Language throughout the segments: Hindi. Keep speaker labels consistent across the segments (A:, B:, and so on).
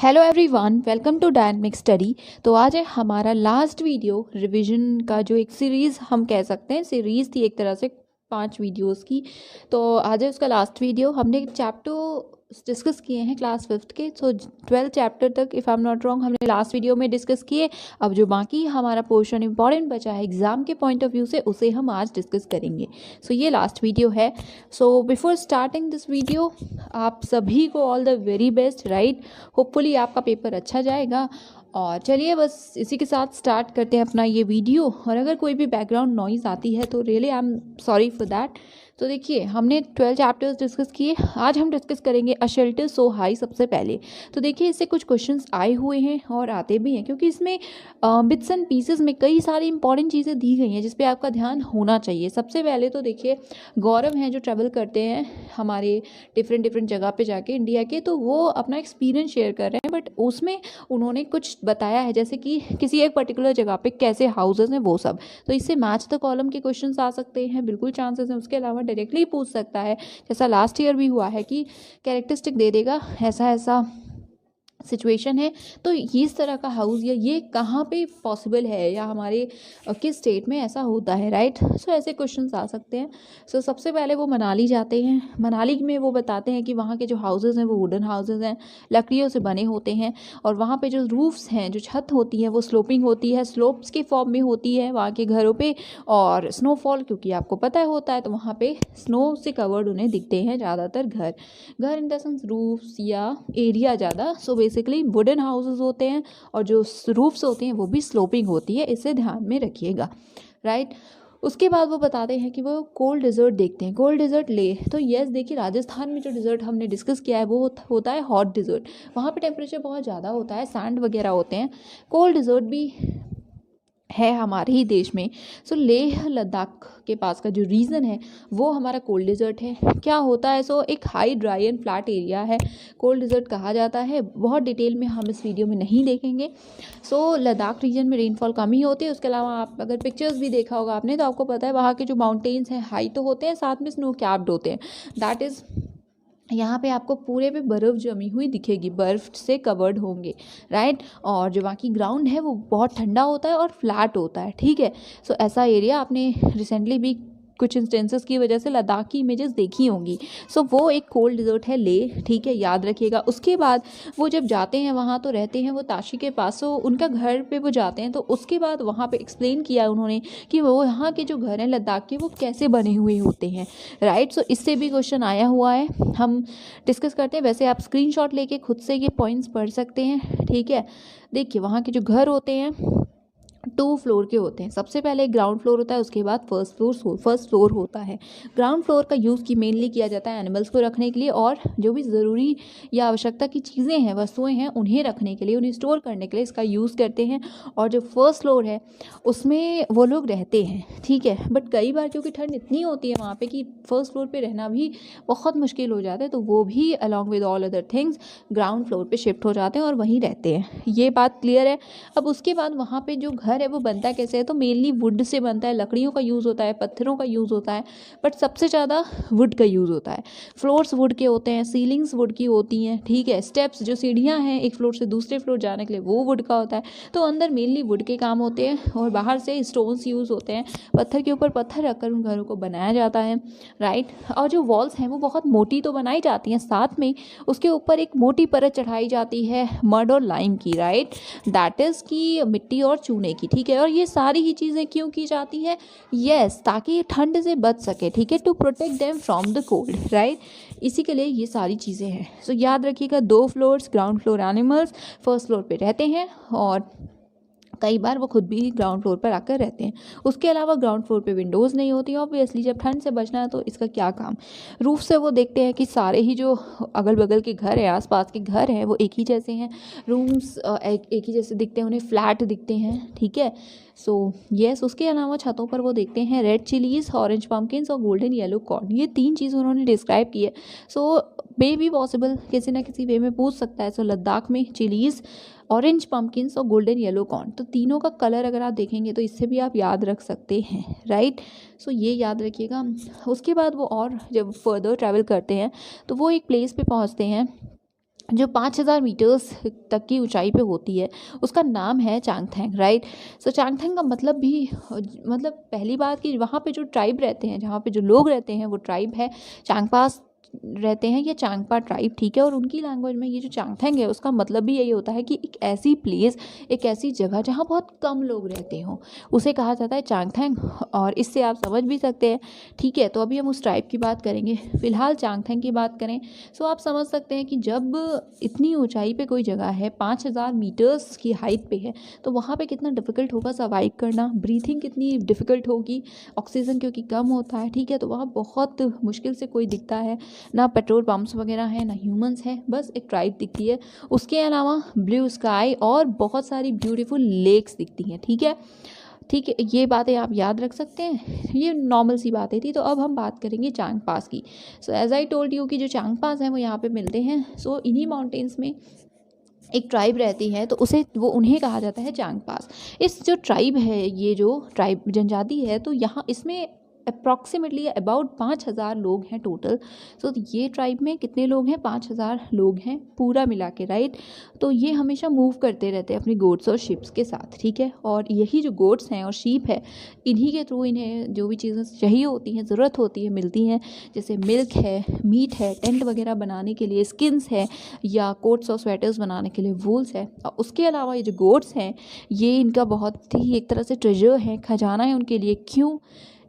A: Hello everyone, welcome to dynamic study. तो आज है हमारा लास्ट वीडियो रिवीजन का, जो एक सीरीज़ हम कह सकते हैं। सीरीज़ थी एक तरह से 5 वीडियोस की। तो आज है उसका लास्ट वीडियो। हमने चैप्टर डिस्कस किए हैं क्लास 5th के। सो 12 चैप्टर तक, if I am not wrong, हमने लास्ट वीडियो में डिस्कस किए। अब जो बाकी हमारा पोर्शन इंपॉर्टेंट बचा है एग्ज़ाम के पॉइंट ऑफ व्यू से, उसे हम आज डिस्कस करेंगे। सो ये लास्ट वीडियो है। So before starting this video, आप सभी को all the very best, right. Hopefully आपका पेपर अच्छा जाएगा। और चलिए बस इसी के साथ स्टार्ट करते हैं अपना ये वीडियो। और अगर कोई भी बैकग्राउंड नॉइज़ आती है तो really I am sorry for that. तो देखिए, हमने 12 चैप्टर्स डिस्कस किए। आज हम डिस्कस करेंगे अ शेल्टर सो हाई सबसे पहले। तो देखिए, इससे कुछ क्वेश्चंस आए हुए हैं और आते भी हैं, क्योंकि इसमें बिट्स एंड पीसेस में कई सारी इंपॉर्टेंट चीज़ें दी गई हैं जिस पे आपका ध्यान होना चाहिए। सबसे पहले तो देखिए, गौरव हैं जो ट्रैवल करते हैं हमारे डिफरेंट जगह पे जाके इंडिया के, तो वो अपना एक्सपीरियंस शेयर कर रहे हैं। बट उसमें उन्होंने कुछ बताया है, जैसे कि किसी एक पर्टिकुलर जगह पे कैसे हाउसेस हैं वो सब। तो इससे मैच द कॉलम के क्वेश्चंस आ सकते हैं, बिल्कुल चांसेस हैं। उसके अलावा डायरेक्टली पूछ सकता है, जैसा लास्ट ईयर भी हुआ है कि कैरेक्टरिस्टिक दे देगा, ऐसा ऐसा सिचुएशन है तो इस तरह का हाउस या ये कहाँ पे पॉसिबल है, या हमारे किस स्टेट में ऐसा होता है, राइट। सो ऐसे क्वेश्चंस आ सकते हैं। सो सबसे पहले वो मनाली जाते हैं। मनाली में वो बताते हैं कि वहाँ के जो हाउसेस हैं वो वुडन हाउसेस हैं, लकड़ियों से बने होते हैं। और वहाँ पे जो रूफ्स हैं, जो छत होती है, वो स्लोपिंग होती है, स्लोप्स के फॉर्म में होती है वहाँ के घरों पे। और स्नोफॉल क्योंकि आपको पता होता है, तो वहाँ पे स्नो से कवर्ड उन्हें दिखते हैं ज़्यादातर घर। घर इन द सेंस रूफ्स या एरिया ज़्यादा। सो बेसिकली वुडन हाउसेस होते हैं, और जो रूफ्स होते हैं वो भी स्लोपिंग होती है, इसे ध्यान में रखिएगा, राइट। उसके बाद वो बताते हैं कि वो कोल्ड डिज़र्ट देखते हैं। कोल्ड डिज़र्ट ले तो यस, देखिए राजस्थान में जो डिज़र्ट हमने डिस्कस किया है वो होता है हॉट डिज़र्ट। वहाँ पे टेम्परेचर बहुत ज़्यादा होता है, सैंड वगैरह होते हैं। कोल्ड डिज़र्ट भी है हमारे ही देश में। सो लेह लद्दाख के पास का जो रीजन है वो हमारा कोल्ड डिज़र्ट है। क्या होता है, सो एक high dry and flat area है, कोल्ड डिज़र्ट कहा जाता है। बहुत डिटेल में हम इस वीडियो में नहीं देखेंगे। सो लद्दाख रीजन में रेनफॉल कम ही होती है। उसके अलावा आप अगर पिक्चर्स भी देखा होगा आपने, तो आपको पता है वहाँ के जो माउंटेन्स हैं हाई तो होते हैं, साथ में स्नो कैप्ड होते हैं। दैट इज़, यहाँ पे आपको पूरे पे बर्फ़ जमी हुई दिखेगी, बर्फ़ से कवर्ड होंगे, राइट। और जो बाकी ग्राउंड है वो बहुत ठंडा होता है और फ्लैट होता है, ठीक है। सो ऐसा एरिया आपने रिसेंटली भी कुछ इंस्टेंसेस की वजह से लद्दाख की इमेजेस देखी होंगी। सो वो एक कोल्ड डिज़र्ट है ले, ठीक है, याद रखिएगा। उसके बाद वो जब जाते हैं वहाँ तो रहते हैं वो ताशी के पास। सो उनका घर पे वो जाते हैं, तो उसके बाद वहाँ पे एक्सप्लेन किया उन्होंने कि वो यहाँ के जो घर हैं लद्दाख के वो कैसे बने हुए होते हैं, राइट। सो इससे भी क्वेश्चन आया हुआ है, हम डिस्कस करते हैं। वैसे आप स्क्रीनशॉट लेके खुद से ये पॉइंट्स पढ़ सकते हैं, ठीक है। देखिए, वहाँ के जो घर होते हैं 2 फ्लोर के होते हैं। सबसे पहले ग्राउंड फ्लोर होता है, उसके बाद फर्स्ट फ्लोर होता है। ग्राउंड फ्लोर का यूज़ की मेनली किया जाता है एनिमल्स को रखने के लिए, और जो भी ज़रूरी या आवश्यकता की चीज़ें हैं, वस्तुएं हैं, उन्हें रखने के लिए, उन्हें स्टोर करने के लिए इसका यूज़ करते हैं। और जो फर्स्ट फ्लोर है उसमें वो लोग रहते हैं, ठीक है। बट कई बार क्योंकि ठंड इतनी होती है वहाँ पे कि फर्स्ट फ्लोर पे रहना भी बहुत मुश्किल हो जाता है, तो वो भी along with all other things ground floor पे शिफ्ट हो जाते हैं और वहीं रहते हैं। ये बात क्लियर है। अब उसके बाद वहाँ पे जो घर है वो बनता कैसे है, तो मेनली वुड से बनता है, लकड़ियों का यूज़ होता है, पत्थरों का यूज़ होता है, बट सबसे ज़्यादा वुड का यूज़ होता है। फ्लोर्स वुड के होते हैं, सीलिंग्स वुड की होती हैं, ठीक है। स्टेप्स, जो सीढ़ियाँ हैं एक फ्लोर से दूसरे फ्लोर जाने के लिए, वो वुड का होता है। तो अंदर मेनली वुड के काम होते हैं, और बाहर से स्टोन्स यूज़ होते हैं। पत्थर के ऊपर पत्थर रखकर उन घरों को बनाया जाता है, राइट। और जो वॉल्स हैं वो बहुत मोटी तो बनाई जाती हैं, साथ में उसके ऊपर एक मोटी परत चढ़ाई जाती है मड और लाइम की, राइट। दैट इज़ की मिट्टी और चूने की, ठीक है। और ये सारी ही चीज़ें क्यों की जाती हैं, यस, ताकि ये ठंड से बच सके, ठीक है, to protect them from the cold, right. इसी के लिए ये सारी चीज़ें हैं। सो याद रखिएगा, 2 floors, ground floor animals, first floor पे रहते हैं, और कई बार वो खुद भी ग्राउंड फ्लोर पर आकर रहते हैं। उसके अलावा ग्राउंड फ्लोर पे विंडोज़ नहीं होती, ऑब्वियसली जब ठंड से बचना है तो इसका क्या काम। रूफ से वो देखते हैं कि सारे ही जो अगल बगल के घर हैं, आसपास के घर हैं, वो एक ही जैसे हैं। रूम्स एक ही जैसे दिखते हैं, उन्हें फ्लैट दिखते हैं, ठीक है। सो यस, उसके अलावा छतों पर वो देखते हैं रेड चिलीज़, ऑरेंज पम्पकिन्स और गोल्डन येलो कॉर्न। ये 3 चीज़ उन्होंने डिस्क्राइब की है। सो मे बी पॉसिबल किसी ना किसी वे में पूछ सकता है। सो लद्दाख में चिलीज़, ऑरेंज पम्पकिन्स और गोल्डन येलो कॉर्न, तो तीनों का कलर अगर आप देखेंगे तो इससे भी आप याद रख सकते हैं, राइट। सो ये याद रखिएगा। उसके बाद वो और जब फर्दर ट्रैवल करते हैं तो वो एक प्लेस पे पहुंचते हैं जो 5000 मीटर्स तक की ऊंचाई पे होती है, उसका नाम है चांगथेंग, राइट। सो चांगथेंग का मतलब भी, मतलब पहली बात कि वहाँ पे जो ट्राइब रहते हैं, जहाँ पे जो लोग रहते हैं वो ट्राइब है चांगपास रहते हैं, या चांगपा ट्राइब, ठीक है। और उनकी लैंग्वेज में ये जो चांगथेंग है उसका मतलब भी यही होता है कि एक ऐसी प्लेस, एक ऐसी जगह जहाँ बहुत कम लोग रहते हों, उसे कहा जाता है चांगथेंग। और इससे आप समझ भी सकते हैं, ठीक है। तो अभी हम उस ट्राइब की बात करेंगे, फिलहाल चांगथेंग की बात करें। सो आप समझ सकते हैं कि जब इतनी ऊंचाई पे कोई जगह है, 5000 मीटर्स की हाइट पे है, तो वहाँ पे कितना डिफ़िकल्ट होगा सर्वाइव करना, ब्रीथिंग कितनी डिफ़िकल्ट होगी, ऑक्सीजन क्योंकि कम होता है, ठीक है। तो वहाँ बहुत मुश्किल से कोई दिखता है, ना पेट्रोल पम्प्स वगैरह हैं, ना ह्यूमंस हैं, बस एक ट्राइब दिखती है। उसके अलावा ब्लू स्काई और बहुत सारी ब्यूटीफुल लेक्स दिखती हैं, ठीक है। ठीक है, ये बातें आप याद रख सकते हैं, ये नॉर्मल सी बातें थी। तो अब हम बात करेंगे चांग पास की। So as I told you कि जो चांग पास हैं वो यहाँ पे मिलते हैं। सो इन्हीं माउंटेन्स में एक ट्राइब रहती है, तो उसे वो उन्हें कहा जाता है चांग पास। इस जो ट्राइब है, ये जो ट्राइब जनजाति है, तो यहाँ इसमें अप्रॉक्सीमेटली अबाउट 5000 लोग हैं टोटल। सो ये ट्राइब में कितने लोग हैं, 5000 लोग हैं पूरा मिला के, राइट। तो ये हमेशा मूव करते रहते हैं अपनी गोट्स और शिप्स के साथ, ठीक है। और यही जो गोट्स हैं और शीप है, इन्हीं के थ्रू इन्हें जो भी चीज़ें चाहिए होती हैं, ज़रूरत होती है, मिलती हैं। जैसे मिल्क है, मीट है, टेंट वगैरह बनाने के लिए स्किन्स है, या कोट्स और स्वेटर्स बनाने के लिए वूल्स है। और उसके अलावा ये जो गोट्स हैं, ये इनका बहुत ही एक तरह से ट्रेजर है, खजाना है उनके लिए। क्यों?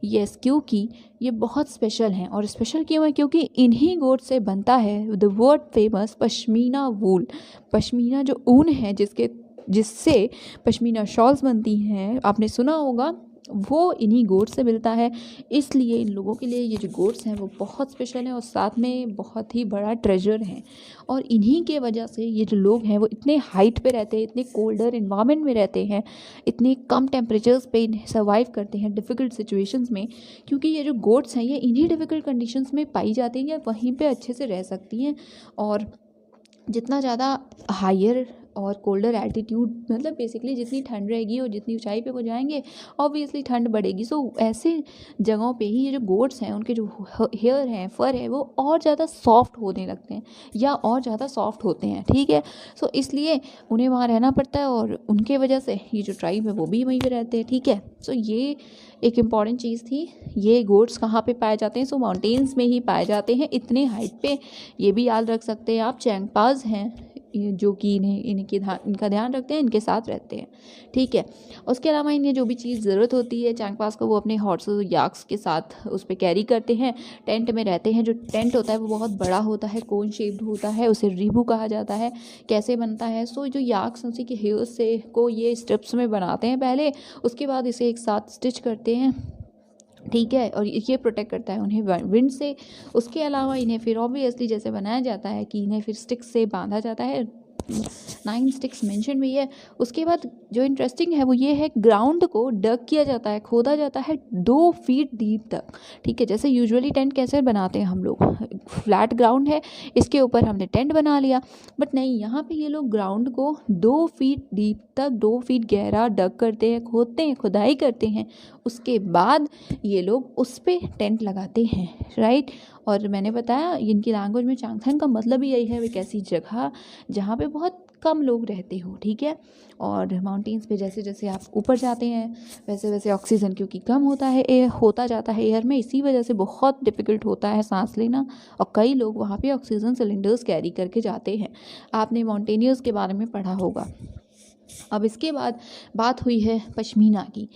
A: यस, क्योंकि ये बहुत स्पेशल हैं। और स्पेशल क्यों है? क्योंकि इन्हीं गोट से बनता है द वर्ल्ड फेमस पश्मीना वूल। पश्मीना जो ऊन है, जिससे पश्मीना शॉल्स बनती हैं, आपने सुना होगा, वो इन्हीं गोट से मिलता है। इसलिए इन लोगों के लिए ये जो गोट्स हैं वो बहुत स्पेशल हैं, और साथ में बहुत ही बड़ा ट्रेजर हैं। और इन्हीं के वजह से ये जो लोग हैं वो इतने हाइट पे रहते हैं, इतने कोल्डर इन्वायरमेंट में रहते हैं, इतने कम टेम्परेचर्स पे सर्वाइव करते हैं डिफ़िकल्ट सिचुएशंस में। क्योंकि ये जो गोट्स हैं ये इन्हीं डिफ़िकल्ट कंडीशंस में पाई जाती हैं, या वहीं पे अच्छे से रह सकती हैं। और जितना ज़्यादा हायर और कोल्डर एल्टीट्यूड, मतलब बेसिकली जितनी ठंड रहेगी और जितनी ऊंचाई पे वो जाएंगे, ऑब्वियसली ठंड बढ़ेगी। सो ऐसे जगहों पे ही ये जो गोट्स हैं, उनके जो हेयर हैं, फर है, वो और ज़्यादा सॉफ्ट होने लगते हैं, या और ज़्यादा सॉफ्ट होते हैं, ठीक है। सो इसलिए उन्हें वहाँ रहना पड़ता है, और उनके वजह से ये जो ट्राइब है वो भी वहीं पर रहते हैं, ठीक है। सो ये एक इम्पॉर्टेंट चीज़ थी। ये गोट्स कहाँ पे पाए जाते हैं? सो माउंटेन्स में ही पाए जाते हैं, इतने हाइट पे। ये भी याद रख सकते हैं आप, चैंगपास हैं जो कि इनका ध्यान रखते हैं, इनके साथ रहते हैं, ठीक है। उसके अलावा इन्हें जो भी चीज़ ज़रूरत होती है चैंगपास को, वो अपने हॉर्सेस याक्स के साथ उस पर कैरी करते हैं। टेंट में रहते हैं। जो टेंट होता है वो बहुत बड़ा होता है, कोन शेप्ड होता है, उसे रीबू कहा जाता है। कैसे बनता है? सो जो याक्स उसी के हेयर से को ये स्ट्रिप्स में बनाते हैं पहले, उसके बाद इसे एक साथ स्टिच करते हैं, ठीक है। और ये प्रोटेक्ट करता है उन्हें विंड से। उसके अलावा इन्हें फिर ऑब्वियसली जैसे बनाया जाता है कि इन्हें फिर स्टिक्स से बांधा जाता है, 9 स्टिक्स मेंशन भी है। उसके बाद जो इंटरेस्टिंग है वो ये है, ग्राउंड को डग किया जाता है, खोदा जाता है 2 फीट डीप तक, ठीक है। जैसे यूजुअली टेंट कैसे बनाते हैं हम लोग, फ्लैट ग्राउंड है, इसके ऊपर हमने टेंट बना लिया, बट नहीं, यहाँ पे ये लोग ग्राउंड को 2 फीट डीप तक, 2 फीट गहरा डग करते हैं, खोदते हैं, खुदाई करते हैं। उसके बाद ये लोग उस पर टेंट लगाते हैं, राइट। और मैंने बताया इनकी लैंग्वेज में चांगथेंग का मतलब ही यही है, एक ऐसी जगह जहाँ पे बहुत कम लोग रहते हो, ठीक है। और माउंटेन्स पे जैसे जैसे आप ऊपर जाते हैं वैसे वैसे ऑक्सीजन क्योंकि कम होता जाता है एयर में, इसी वजह से बहुत डिफ़िकल्ट होता है सांस लेना। और कई लोग वहाँ पे ऑक्सीजन सिलेंडर्स कैरी करके जाते हैं। आपने माउंटेनियर्स के बारे में पढ़ा होगा। अब इसके बाद बात हुई है पश्मीना की।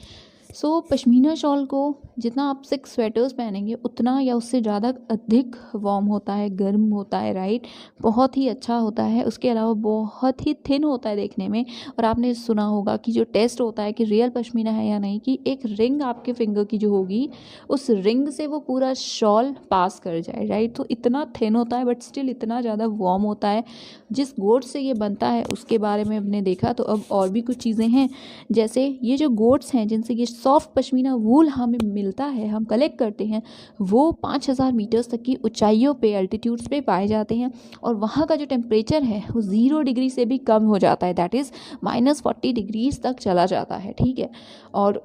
A: सो पश्मीना शॉल को जितना आप 6 स्वेटर्स पहनेंगे उतना या उससे ज़्यादा अधिक वार्म होता है, गर्म होता है, राइट। बहुत ही अच्छा होता है। उसके अलावा बहुत ही थिन होता है देखने में। और आपने सुना होगा कि जो टेस्ट होता है कि रियल पश्मीना है या नहीं, कि एक रिंग आपके फिंगर की जो होगी, उस रिंग से वो पूरा शॉल पास कर जाए, राइट। तो इतना थिन होता है बट स्टिल इतना ज़्यादा वार्म होता है। जिस गोट से ये बनता है उसके बारे में हमने देखा। तो अब और भी कुछ चीज़ें हैं, जैसे ये जो गोट्स हैं जिनसे ये सॉफ्ट पश्मीना वूल हमें मिलता है, हम कलेक्ट करते हैं, वो 5000 मीटर्स तक की ऊंचाइयों पे, एल्टीट्यूड्स पे पाए जाते हैं। और वहाँ का जो टेम्परेचर है वो 0 डिग्री से भी कम हो जाता है, दैट इज़ -40 डिग्रीज तक चला जाता है, ठीक है। और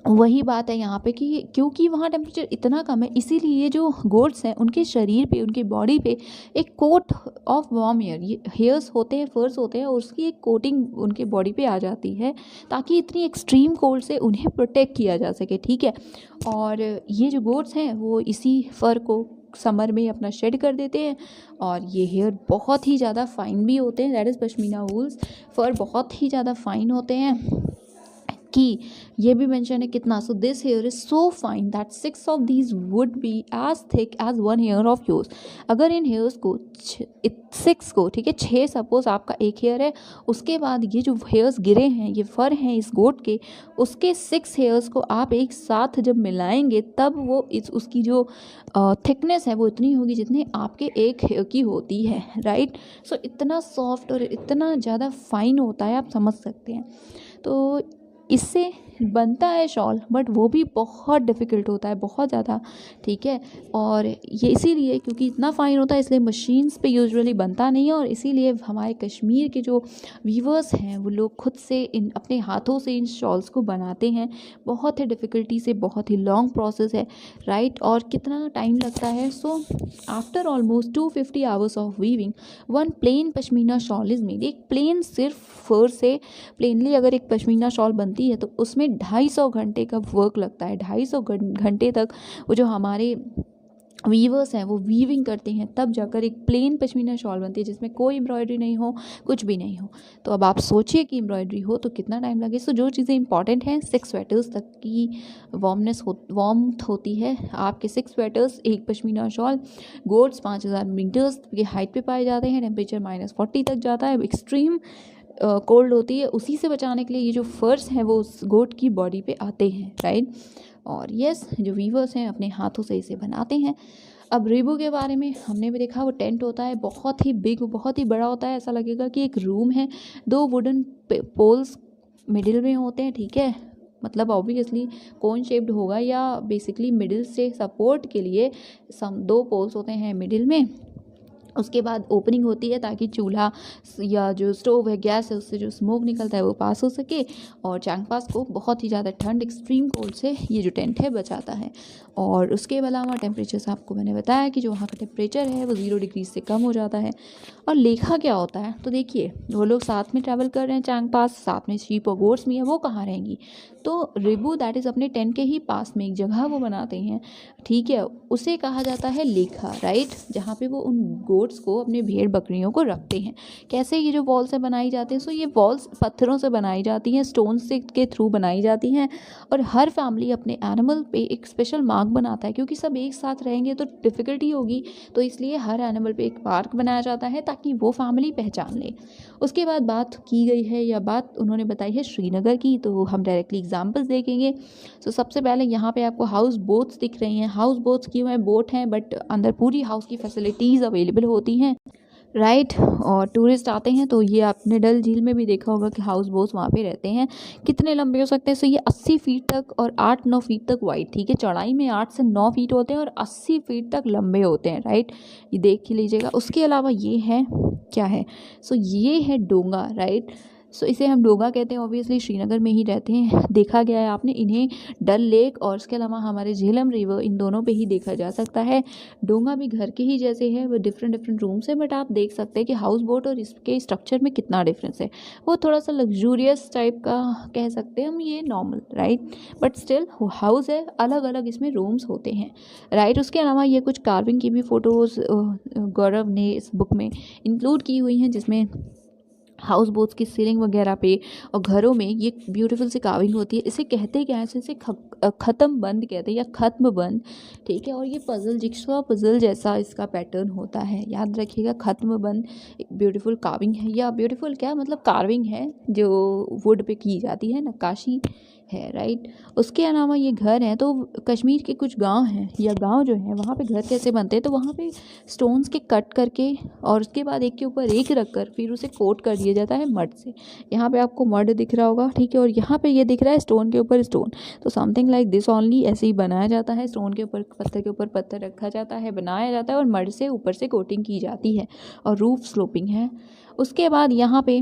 A: वही बात है यहाँ पे कि क्योंकि वहाँ टेम्परेचर इतना कम है, इसीलिए जो गोट्स हैं उनके शरीर पे, उनके बॉडी पे एक कोट ऑफ वार्म एयर, ये हेयर्स होते हैं, फर्स होते हैं, और उसकी एक कोटिंग उनके बॉडी पे आ जाती है ताकि इतनी एक्सट्रीम कोल्ड से उन्हें प्रोटेक्ट किया जा सके, ठीक है। और ये जो गोट्स हैं वो इसी फर को समर में अपना शेड कर देते हैं, और ये हेयर बहुत ही ज़्यादा फाइन भी होते हैं, दैट इज़ पश्मीना वूल्स। फर बहुत ही ज़्यादा फाइन होते हैं कि ये भी मेंशन है कितना, so this hair is so fine that 6 of these would be as thick as 1 hair of yours. अगर इन हेयर्स को 6 को, ठीक है, 6 सपोज आपका एक हेयर है, उसके बाद ये जो हेयर्स गिरे हैं, ये फर हैं इस गोट के, उसके 6 हेयर्स को आप एक साथ जब मिलाएंगे तब वो उसकी जो थिकनेस है वो इतनी होगी जितनी आपके एक हेयर की होती है, राइट। सो इतना सॉफ्ट और इतना ज़्यादा फाइन होता है, आप समझ सकते हैं। तो इससे बनता है शॉल, बट वो भी बहुत डिफ़िकल्ट होता है, बहुत ज़्यादा, ठीक है। और ये इसीलिए क्योंकि इतना फाइन होता है इसलिए मशीन्स पे यूजुअली बनता नहीं है, और इसीलिए हमारे कश्मीर के जो वीवर्स हैं वो लोग खुद से इन अपने हाथों से इन शॉल्स को बनाते हैं। बहुत ही डिफ़िकल्टी से, बहुत ही लॉन्ग प्रोसेस है, राइट। और कितना टाइम लगता है, so after almost 250 hours of weaving one plain pashmina shawl is made. एक प्लेन सिर्फ फर से प्लेनली अगर एक पश्मीना शॉल बनती है तो उसमें 250 घंटे का वर्क लगता है। 250 घंटे तक वो जो हमारे वीवर्स हैं वो वीविंग करते हैं, तब जाकर एक प्लेन पश्मीना शॉल बनती है जिसमें कोई एम्ब्रॉयडरी नहीं हो, कुछ भी नहीं हो। तो अब आप सोचिए कि एम्ब्रॉयडरी हो तो कितना टाइम लगे। सो जो चीज़ें इंपॉर्टेंट हैं, 6 स्वेटर्स तक की वार्मथ होती है। आपके 6 स्वेटर्स, एक पश्मीना शॉल, गोट्स 5000 मीटर्स की हाइट पे पाए जाते हैं, टेम्परेचर -40 तक जाता है, एक्सट्रीम कोल्ड होती है। उसी से बचाने के लिए ये जो फर्स हैं वो उस गोट की बॉडी पे आते हैं, राइट। और यस, जो वीवर्स हैं अपने हाथों से इसे बनाते हैं। अब रेबो के बारे में हमने भी देखा, वो टेंट होता है, बहुत ही बिग, बहुत ही बड़ा होता है, ऐसा लगेगा कि एक रूम है। 2 वुडन पोल्स मिडिल में होते हैं, ठीक है, मतलब ऑब्वियसली कोन शेप्ड होगा, या बेसिकली मिडिल से सपोर्ट के लिए 2 पोल्स होते हैं मिडिल में। उसके बाद ओपनिंग होती है ताकि चूल्हा या जो स्टोव है, गैस है, उससे जो स्मोक निकलता है वो पास हो सके, और चांगपास को बहुत ही ज़्यादा ठंड, एक्सट्रीम कोल्ड से ये जो टेंट है बचाता है। और उसके अलावा टेम्परेचर आपको मैंने बताया कि जो वहाँ का टेम्परेचर है वो 0 डिग्री से कम हो जाता है। और लेखा क्या होता है, तो देखिए वो लोग साथ में ट्रैवल कर रहे हैं, चांगपास साथ में शीप और गोट्स भी हैं, वो कहाँ रहेंगी, तो रिबू दैट इज़ अपने टेंट के ही पास में एक जगह वो बनाते हैं, ठीक है, उसे कहा जाता है लेखा, राइट, जहाँ पे वो उन गोट्स को, अपने भेड़ बकरियों को रखते हैं। कैसे ये जो वॉल्स से बनाई जाती हैं, सो ये वॉल्स पत्थरों से बनाई जाती हैं, स्टोन से के थ्रू बनाई जाती हैं, और हर फैमिली अपने एनिमल पे एक स्पेशल मार्क बनाता है, क्योंकि सब एक साथ रहेंगे तो डिफ़िकल्टी होगी, तो इसलिए हर एनिमल पे एक मार्क बनाया जाता है ताकि वो फैमिली पहचान ले। उसके बाद बात की गई है, या बात उन्होंने बताई है श्रीनगर की, तो हम डायरेक्टली एग्जाम्पल्स देखेंगे। सो सबसे पहले यहाँ पे आपको हाउस बोट्स दिख रही हैं। हाउस बोट्स की हुए बोट हैं, बट अंदर पूरी हाउस की फैसिलिटीज़ अवेलेबल होती हैं, राइट। और टूरिस्ट आते हैं तो ये आपने डल झील में भी देखा होगा कि हाउस बोट्स वहाँ पे रहते हैं। कितने लंबे हो सकते हैं, सो ये 80 फीट तक और 8-9 फीट तक वाइड, ठीक है, चौड़ाई में 8 से 9 फीट होते हैं और 80 फीट तक लंबे होते हैं, राइट, ये देख ही लीजिएगा। उसके अलावा ये है, क्या है, सो ये है डोंगा, राइट। सो इसे हम डोंगा कहते हैं, ऑब्वियसली श्रीनगर में ही रहते हैं, देखा गया है आपने इन्हें डल लेक और उसके अलावा हमारे झेलम रिवर, इन दोनों पे ही देखा जा सकता है। डोंगा भी घर के ही जैसे है, वो डिफरेंट रूम्स है, बट आप देख सकते हैं कि हाउस बोट और इसके स्ट्रक्चर में कितना डिफरेंस है। वो थोड़ा सा लग्जूरियस टाइप का कह सकते हैं हम, ये normal, right, but still house है, अलग अलग इसमें रूम्स होते हैं, राइट। उसके अलावा ये कुछ कार्विंग की भी फ़ोटोज़ गौरव ने इस बुक में इंक्लूड की हुई हैं, जिसमें हाउस बोट्स की सीलिंग वगैरह पे और घरों में ये ब्यूटीफुल सी कार्विंग होती है। इसे कहते क्या है, इसे ख़त्म बंद कहते हैं, या खत्म बंद, ठीक है। और ये पज़ल, जिक्सॉ पज़ल जैसा इसका पैटर्न होता है, याद रखिएगा, खत्म बंद एक ब्यूटीफुल कार्विंग है, या ब्यूटीफुल क्या मतलब कार्विंग है जो वुड पे की जाती है, नक्काशी है, राइट। उसके अलावा ये घर हैं, तो कश्मीर के कुछ गांव हैं, या गांव जो है वहाँ पे घर कैसे बनते हैं, तो वहाँ पे स्टोन्स के कट करके और उसके बाद एक के ऊपर एक रख कर फिर उसे कोट कर दिया जाता है मड से। यहाँ पे आपको मड दिख रहा होगा, ठीक है, और यहाँ पे ये दिख रहा है स्टोन के ऊपर स्टोन, तो समथिंग लाइक दिस ओनली, ऐसे ही बनाया जाता है, स्टोन के ऊपर पत्थर के ऊपर पत्थर रखा जाता है, बनाया जाता है, और मड से ऊपर से कोटिंग की जाती है, और रूफ स्लोपिंग है। उसके बाद यहाँ पे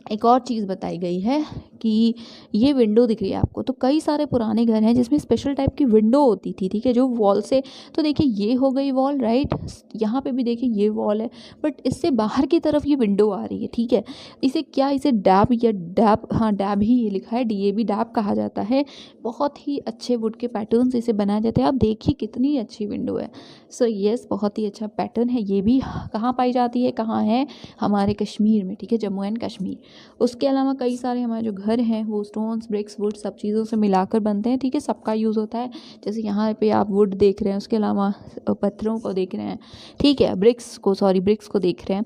A: एक और चीज़ बताई गई है कि ये विंडो दिख रही है आपको, तो कई सारे पुराने घर हैं जिसमें स्पेशल टाइप की विंडो होती थी, ठीक है, जो वॉल से, तो देखिए ये हो गई वॉल, राइट, यहाँ पे भी देखिए ये वॉल है, बट इससे बाहर की तरफ ये विंडो आ रही है, ठीक है। इसे क्या, इसे डैब या डैब, हाँ डैब ही ये लिखा है, DAB, डैब कहा जाता है। बहुत ही अच्छे वुड के पैटर्न से इसे बनाया जाता है। आप देखिए कितनी अच्छी विंडो है। सो येस, बहुत ही अच्छा पैटर्न है। ये भी कहाँ पाई जाती है, कहाँ है, हमारे कश्मीर में, ठीक है, जम्मू एंड कश्मीर। उसके अलावा कई सारे हमारे जो घर हैं वो स्टोन्स, ब्रिक्स, वुड सब चीज़ों से मिलाकर बनते हैं, ठीक है, सबका यूज़ होता है। जैसे यहाँ पे आप वुड देख रहे हैं, उसके अलावा पत्थरों को देख रहे हैं, ठीक है, ब्रिक्स को देख रहे हैं।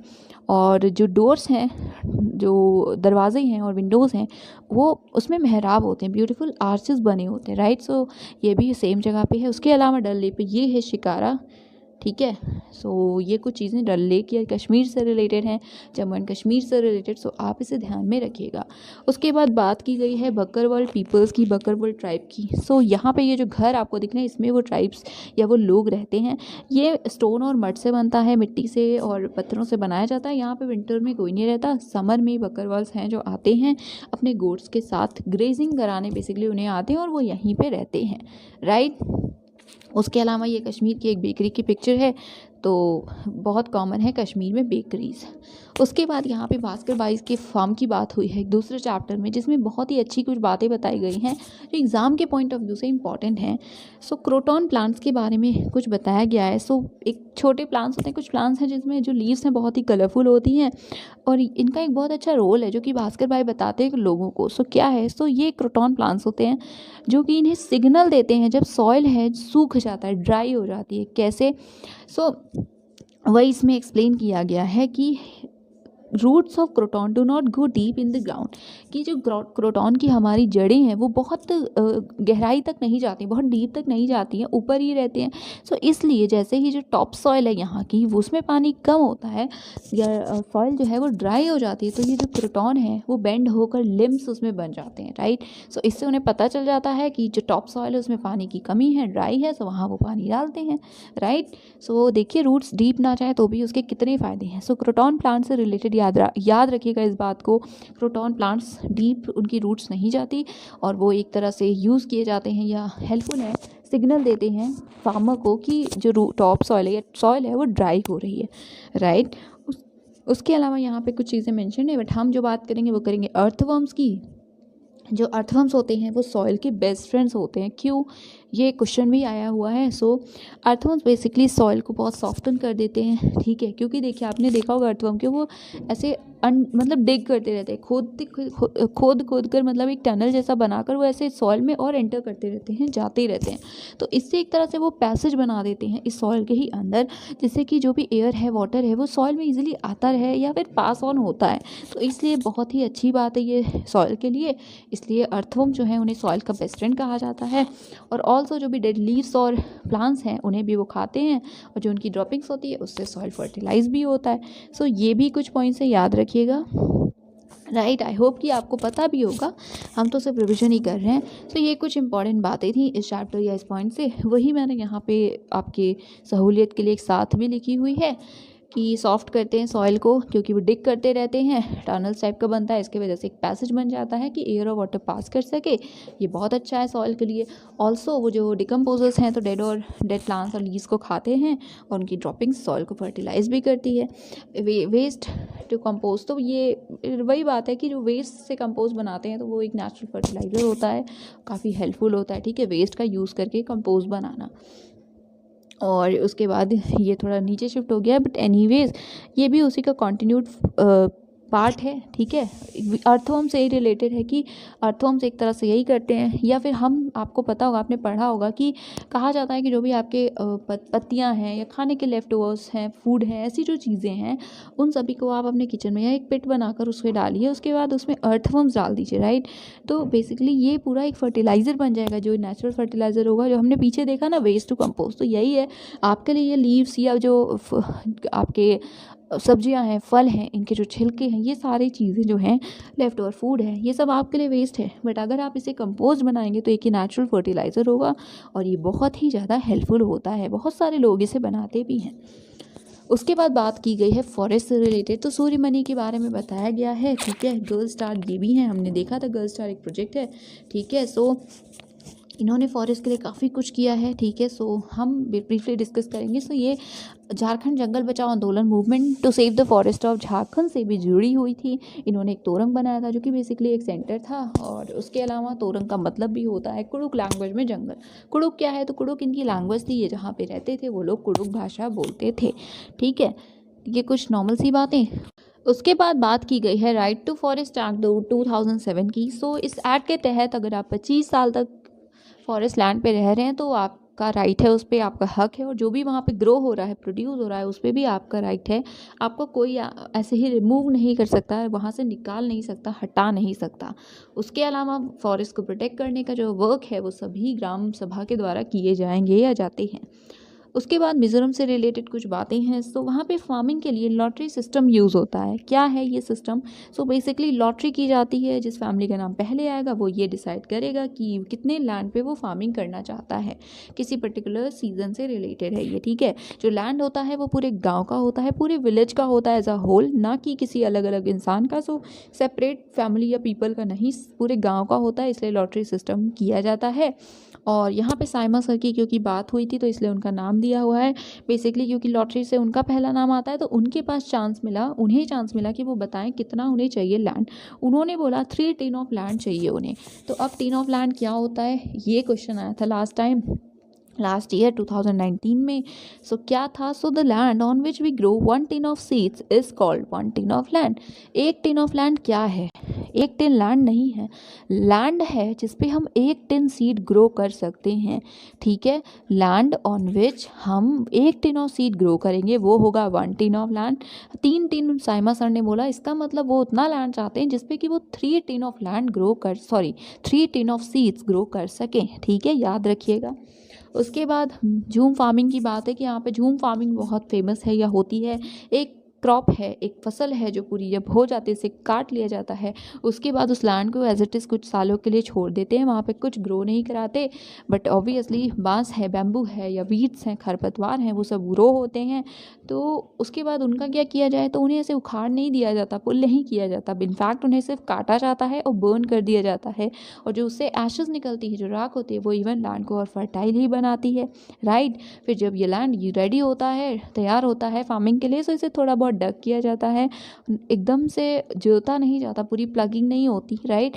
A: और जो डोर्स हैं, जो दरवाजे हैं और विंडोज़ हैं, वो उसमें मेहराब होते हैं, ब्यूटीफुल आर्चेस बने होते हैं, राइट। सो ये भी सेम जगह पे है। उसके अलावा डल लेक पे ये है शिकारा, ठीक है। सो ये कुछ चीज़ें डल लेक या कश्मीर से रिलेटेड हैं, जम्मू एंड कश्मीर से रिलेटेड, सो आप इसे ध्यान में रखिएगा। उसके बाद बात की गई है बकरवाल पीपल्स की, बकरवाल ट्राइब की। सो यहाँ पे ये जो घर आपको दिख रहे हैं, इसमें वो ट्राइब्स या वो लोग रहते हैं। ये स्टोन और मड से बनता है, मिट्टी से और पत्थरों से बनाया जाता है। यहाँ पे विंटर में कोई नहीं रहता, समर में बकरवाल्स हैं जो आते हैं अपने गोट्स के साथ ग्रेजिंग कराने, बेसिकली उन्हें आते हैं और वो यहीं पर रहते हैं, राइट। उसके अलावा ये कश्मीर की एक बेकरी की पिक्चर है, तो बहुत कॉमन है कश्मीर में बेकरीज। उसके बाद यहाँ पे भास्कर भाई के फार्म की बात हुई है एक दूसरे चैप्टर में, जिसमें बहुत ही अच्छी कुछ बातें बताई गई हैं जो एग्ज़ाम के पॉइंट ऑफ व्यू से इंपॉर्टेंट हैं। सो क्रोटॉन प्लांट्स के बारे में कुछ बताया गया है। सो एक छोटे प्लांट्स होते हैं, कुछ प्लांट्स हैं जिसमें जो लीव्स हैं बहुत ही कलरफुल होती हैं और इनका एक बहुत अच्छा रोल है जो कि भास्कर भाई बताते हैं लोगों को। सो क्या है, सो ये क्रोटॉन प्लांट्स होते हैं जो कि इन्हें सिग्नल देते हैं जब सॉइल है सूख जाता है, ड्राई हो जाती है, कैसे। सो वही इसमें एक्सप्लेन किया गया है कि roots of croton do not go deep in the ground, कि जो क्रोटॉन की हमारी जड़ें हैं वो बहुत गहराई तक नहीं जाती, बहुत डीप तक नहीं जाती हैं, ऊपर ही रहते हैं। सो इसलिए जैसे ही जो टॉप सॉइल है यहाँ की वो उसमें पानी कम होता है या सॉइल जो है वो ड्राई हो जाती है, तो ये जो क्रोटॉन है वो बेंड होकर लिम्स उसमें बन जाते हैं, राइट। सो इससे उन्हें पता चल जाता है कि जो टॉप सॉइल है उसमें पानी की कमी है, ड्राई है, सो वहाँ वो पानी डालते हैं, राइट। सो देखिए रूट्स डीप ना जाए तो भी उसके कितने फ़ायदे हैं। सो क्रोटॉन प्लांट से रिलेटेड याद रखिएगा इस बात को, क्रोटॉन प्लांट्स डीप उनकी रूट्स नहीं जाती और वो एक तरह से यूज़ किए जाते हैं या हेल्पफुल है, सिग्नल देते हैं फार्मर को कि जो टॉप सॉइल है या सॉइल है वो ड्राई हो रही है, राइट। उसके अलावा यहाँ पे कुछ चीज़ें मेंशन है, बट हम जो बात करेंगे वो करेंगे अर्थवर्म्स की। जो अर्थवर्म्स होते हैं वो सॉइल के बेस्ट फ्रेंड्स होते हैं। क्यों, ये क्वेश्चन भी आया हुआ है। सो अर्थवर्म्स बेसिकली सॉइल को बहुत सॉफ्टन कर देते हैं, ठीक है, क्योंकि देखिए आपने देखा होगा अर्थवर्म के वो ऐसे मतलब डिग करते रहते हैं, खोद कर, मतलब एक टनल जैसा बनाकर वो ऐसे सॉइल में और एंटर करते रहते हैं, जाते ही रहते हैं। तो इससे एक तरह से वो पैसेज बना देते हैं इस सॉइल के ही अंदर, जिससे कि जो भी एयर है, वाटर है, वो सॉइल में इजीली आता रहे या फिर पास ऑन होता है। तो इसलिए बहुत ही अच्छी बात है ये सॉइल के लिए, इसलिए अर्थवर्म जो है उन्हें सॉइल का बेस्ट फ्रेंड कहा जाता है। और ऑल्सो जो भी डेड लीव्स और प्लांट्स हैं उन्हें भी वो खाते हैं और जो उनकी ड्रॉपिंग्स होती है उससे सॉइल फर्टिलाइज भी होता है। सो ये भी कुछ पॉइंट्स है, याद रखिएगा, राइट। आई होप कि आपको पता भी होगा, हम तो सिर्फ रिविजन ही कर रहे हैं। सो ये कुछ इंपॉर्टेंट बातें थी इस चैप्टर या इस पॉइंट से, वही मैंने यहाँ पे आपके सहूलियत के लिए एक साथ भी लिखी हुई है कि सॉफ्ट करते हैं सॉइल को क्योंकि वो डिग करते रहते हैं, टनल्स टाइप का बनता है, इसके वजह से एक पैसेज बन जाता है कि एयर और वाटर पास कर सके। ये बहुत अच्छा है सॉइल के लिए। ऑल्सो वो जो डिकम्पोजर्स हैं तो डेड प्लांट्स और लीव्स को खाते हैं और उनकी ड्रॉपिंग्स सॉइल को फर्टिलाइज भी करती है। वेस्ट टू कंपोज, तो ये वही बात है कि जो वेस्ट से कंपोज बनाते हैं तो वो एक नेचुरल फर्टिलाइज़र होता है, काफ़ी हेल्पफुल होता है, ठीक है, वेस्ट का यूज़ करके कंपोज बनाना। और उसके बाद ये थोड़ा नीचे शिफ्ट हो गया, बट एनीवेज ये भी उसी का कॉन्टिन्यूड पार्ट है, ठीक है। अर्थवर्म से ही रिलेटेड है कि अर्थवर्म्स एक तरह से यही करते हैं, या फिर हम, आपको पता होगा, आपने पढ़ा होगा कि कहा जाता है कि जो भी आपके पत्तियां हैं या खाने के लेफ्ट ओवर्स हैं, फूड हैं, ऐसी जो चीज़ें हैं उन सभी को आप अपने किचन में या एक पिट बनाकर उसमें डालिए, उसके बाद उसमें अर्थवर्म्स डाल दीजिए, राइट। तो बेसिकली ये पूरा एक फर्टिलाइज़र बन जाएगा, जो नेचुरल फर्टिलाइज़र होगा, जो हमने पीछे देखा ना, वेस्ट टू कंपोस्ट, तो यही है आपके लिए। ये लीव्स या जो आपके सब्जियां हैं, फल हैं, इनके जो छिलके हैं, ये सारी चीज़ें जो हैं, लेफ़्ट ओवर फूड है, ये सब आपके लिए वेस्ट है, बट अगर आप इसे कंपोस्ट बनाएंगे तो एक ही नेचुरल फर्टिलाइज़र होगा और ये बहुत ही ज़्यादा हेल्पफुल होता है। बहुत सारे लोग इसे बनाते भी हैं। उसके बाद बात की गई है फॉरेस्ट से रिलेटेड, तो सूर्यमणि के बारे में बताया गया है, ठीक है। गर्ल स्टार ये भी हैं, हमने देखा था गर्ल स्टार एक प्रोजेक्ट है, ठीक है। सो इन्होंने फॉरेस्ट के लिए काफ़ी कुछ किया है, ठीक है। सो हम ब्रीफली डिस्कस करेंगे। सो ये Jharkhand Jungle Bachao Andolan movement to save the forest of Jharkhand से भी जुड़ी हुई थी। इन्होंने एक तोरंग बनाया था जो कि बेसिकली एक सेंटर था, और उसके अलावा तोरंग का मतलब भी होता है कुड़ुक लैंग्वेज में जंगल। कुड़ुक क्या है, तो कुड़ुक इनकी लैंग्वेज थी, ये जहाँ पे रहते थे वो लोग कुड़ुक भाषा बोलते थे, ठीक है। ये कुछ नॉर्मल सी बातें। उसके बाद बात की गई है राइट टू फॉरेस्ट एक्ट 2007 की। सो इस एक्ट के तहत अगर आप 25 साल तक फॉरेस्ट लैंड पे रह रहे हैं तो आपका राइट है, उस पर आपका हक है, और जो भी वहाँ पे ग्रो हो रहा है, प्रोड्यूस हो रहा है, उस पर भी आपका राइट है। आपको कोई ऐसे ही रिमूव नहीं कर सकता, वहाँ से निकाल नहीं सकता, हटा नहीं सकता। उसके अलावा फॉरेस्ट को प्रोटेक्ट करने का जो वर्क है वो सभी ग्राम सभा के द्वारा किए जाएंगे या जाते हैं। उसके बाद मिज़ोरम से रिलेटेड कुछ बातें हैं। सो वहाँ पे फार्मिंग के लिए लॉटरी सिस्टम यूज़ होता है। क्या है ये सिस्टम? सो बेसिकली लॉटरी की जाती है, जिस फैमिली का नाम पहले आएगा वो ये डिसाइड करेगा कि कितने लैंड पे वो फार्मिंग करना चाहता है, किसी पर्टिकुलर सीजन से रिलेटेड है ये, ठीक है। जो लैंड होता है वो पूरे गाँव का होता है, पूरे विलेज का होता है एज अ होल, ना कि किसी अलग अलग इंसान का। सो सेपरेट फैमिली या पीपल का नहीं, पूरे गाँव का होता है, इसलिए लॉटरी सिस्टम किया जाता है। और यहाँ पे साइमा सर की क्योंकि बात हुई थी तो इसलिए उनका नाम दिया हुआ है बेसिकली, क्योंकि लॉटरी से उनका पहला नाम आता है, तो उनके पास उन्हें चांस मिला कि वो बताएं कितना उन्हें चाहिए लैंड। उन्होंने बोला 3 टिन ऑफ लैंड चाहिए उन्हें। तो अब टिन ऑफ लैंड क्या होता है, ये क्वेश्चन आया था लास्ट ईयर 2019 में। सो क्या था? So the land on which we grow 1 tin of seeds is called 1 tin of land. 1 tin of land क्या है? 1 टिन लैंड नहीं है, लैंड है जिसपे हम 1 टिन सीड ग्रो कर सकते हैं, ठीक है। लैंड ऑन विच हम 1 टिन ऑफ सीड ग्रो करेंगे वो होगा 1 tin of land. 3 tin Saima sir ने बोला, इसका मतलब वो उतना लैंड चाहते हैं जिसपे कि वो 3 tin of land 3 tin of seeds grow कर सकें, ठीक है, याद रखिएगा। उसके बाद झूम फार्मिंग की बात है कि यहाँ पे झूम फार्मिंग बहुत फेमस है या होती है। एक क्रॉप है, एक फसल है जो पूरी जब हो जाती है इसे काट लिया जाता है, उसके बाद उस लैंड को एज इट इज़ कुछ सालों के लिए छोड़ देते हैं, वहाँ पे कुछ ग्रो नहीं कराते, बट ऑब्वियसली बांस है, बैम्बू है या वीड्स हैं, खरपतवार हैं, वो सब ग्रो होते हैं। तो उसके बाद उनका क्या किया जाए, तो उन्हें ऐसे उखाड़ नहीं दिया जाता, पुल नहीं किया जाता, इनफैक्ट उन्हें सिर्फ काटा जाता है और बर्न कर दिया जाता है, और जो उससे एशेस निकलती है, जो राख होती है, वो इवन लैंड को और फर्टाइल ही बनाती है, राइट। फिर जब ये लैंड रेडी होता है, तैयार होता है फार्मिंग के लिए, तो इसे थोड़ा बहुत डग किया जाता है, एकदम से जोता नहीं जाता, पूरी प्लगिंग नहीं होती, राइट।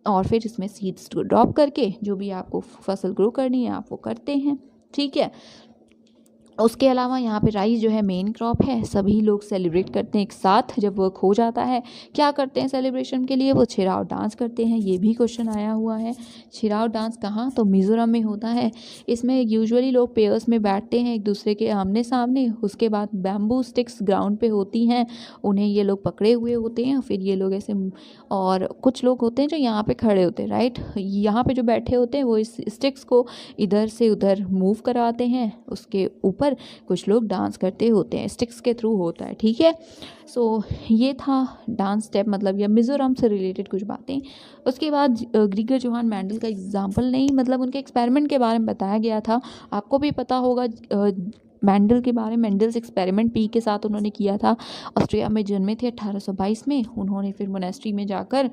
A: और फिर इसमें सीड्स ड्रॉप करके जो भी आपको फसल ग्रो करनी है आप वो करते हैं, ठीक है। उसके अलावा यहाँ पे राइस जो है मेन क्रॉप है, सभी लोग सेलिब्रेट करते हैं एक साथ जब वर्क हो जाता है। क्या करते हैं सेलिब्रेशन के लिए? वो छिराव डांस करते हैं, ये भी क्वेश्चन आया हुआ है। छिराव डांस कहाँ? तो मिज़ोरम में होता है। इसमें यूजुअली लोग पेयर्स में बैठते हैं एक दूसरे के आमने सामने, उसके बाद बैम्बू स्टिक्स ग्राउंड पे होती हैं, उन्हें ये लोग पकड़े हुए होते हैं, फिर ये लोग ऐसे, और कुछ लोग होते हैं जो यहाँ पे खड़े होते हैं, राइट। यहाँ पे जो बैठे होते हैं वो इस स्टिक्स को इधर से उधर मूव करवाते हैं, उसके ऊपर कुछ लोग डांस करते होते हैं, स्टिक्स के थ्रू होता है, ठीक है। सो ये था डांस स्टेप, मतलब या मिज़ोरम से रिलेटेड कुछ बातें। उसके बाद ग्रीगर जोहान मेंडल का एग्जाम्पल नहीं, मतलब उनके एक्सपेरिमेंट के बारे में बताया गया था। आपको भी पता होगा मेंडल के बारे में, मेंडल्स एक्सपेरिमेंट पी के साथ उन्होंने किया था। ऑस्ट्रिया में जन्मे थे 1822 में, उन्होंने फिर मोनेस्ट्री में जाकर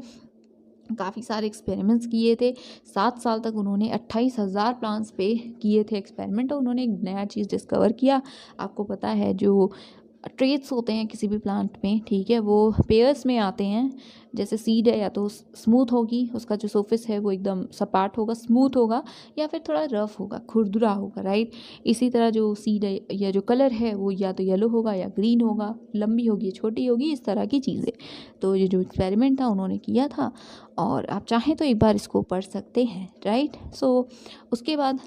A: काफ़ी सारे एक्सपेरिमेंट्स किए थे। 7 साल तक उन्होंने 28,000 प्लांट्स पे किए थे एक्सपेरिमेंट, और उन्होंने एक नया चीज़ डिस्कवर किया। आपको पता है जो ट्रेट्स होते हैं किसी भी प्लांट में, ठीक है, वो पेयर्स में आते हैं। जैसे सीड है, या तो स्मूथ होगी, उसका जो सरफेस है वो एकदम सपाट होगा, स्मूथ होगा, या फिर थोड़ा रफ होगा, खुरदुरा होगा, राइट। इसी तरह जो सीड है या जो कलर है वो या तो येलो होगा या ग्रीन होगा, लंबी होगी छोटी होगी, इस तरह की चीज़ें। तो ये जो एक्सपेरिमेंट था उन्होंने किया था, और आप चाहें तो एक बार इसको पढ़ सकते हैं, राइट। सो उसके बाद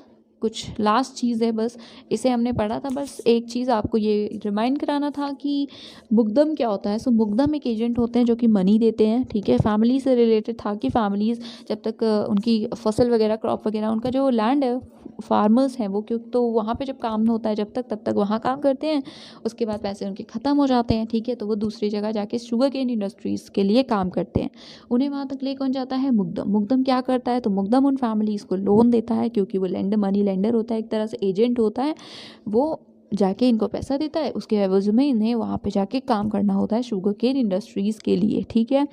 A: कुछ लास्ट चीज़ है, बस इसे हमने पढ़ा था, बस एक चीज़ आपको ये रिमाइंड कराना था कि मुकदम क्या होता है। सो मुकदम एक एजेंट होते हैं जो कि मनी देते हैं, ठीक है। फैमिली से रिलेटेड था कि फैमिलीज़ जब तक उनकी फसल वगैरह, क्रॉप वगैरह, उनका जो लैंड है, फार्मर्स हैं वो, क्यों तो वहाँ पे जब काम होता है जब तक, तब तक वहाँ काम करते हैं, उसके बाद पैसे उनके ख़त्म हो जाते हैं, ठीक है, तो वो दूसरी जगह जाके शुगर केन इंडस्ट्रीज़ के लिए काम करते हैं, उन्हें वहाँ तक ले कौन जाता है? मुकदम। मुकदम क्या करता है? तो मुकदम उन फैमिलीज़ को लोन देता है, क्योंकि वो मनी लेंडर होता है, एक तरह से एजेंट होता है, वो जाके इनको पैसा देता है, उसके एवज में इन्हें वहाँ पे जाके काम करना होता है शुगर केन इंडस्ट्रीज़ के लिए, ठीक है।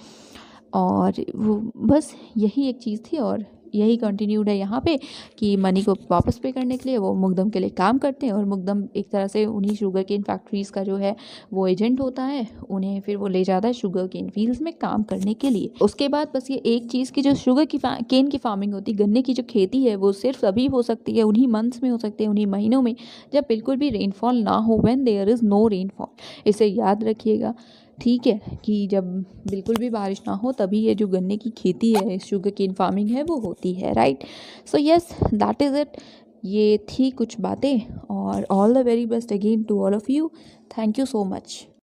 A: और वो बस यही एक चीज़ थी और यही कंटिन्यूड है यहाँ पे कि मनी को वापस पे करने के लिए वो मुकदम के लिए काम करते हैं और मुकदम एक तरह से उन्हीं शुगर केन फैक्ट्रीज़ का जो है वो एजेंट होता है, उन्हें फिर वो ले जाता है शुगर केन फील्ड्स में काम करने के लिए। उसके बाद बस ये एक चीज़ की जो शुगर की केन की फार्मिंग होती है, गन्ने की जो खेती है, वो सिर्फ अभी हो सकती है, उन्हीं मंथ्स में हो सकती है, उन्हीं महीनों में जब बिल्कुल भी रेनफॉल ना हो, when there is no rainfall. इसे याद रखिएगा, ठीक है, कि जब बिल्कुल भी बारिश ना हो तभी ये जो गन्ने की खेती है, शुगर केन फार्मिंग है, वो होती है, right. So yes, that is it. ये थी कुछ बातें और all the very best again to all of you. Thank you so much.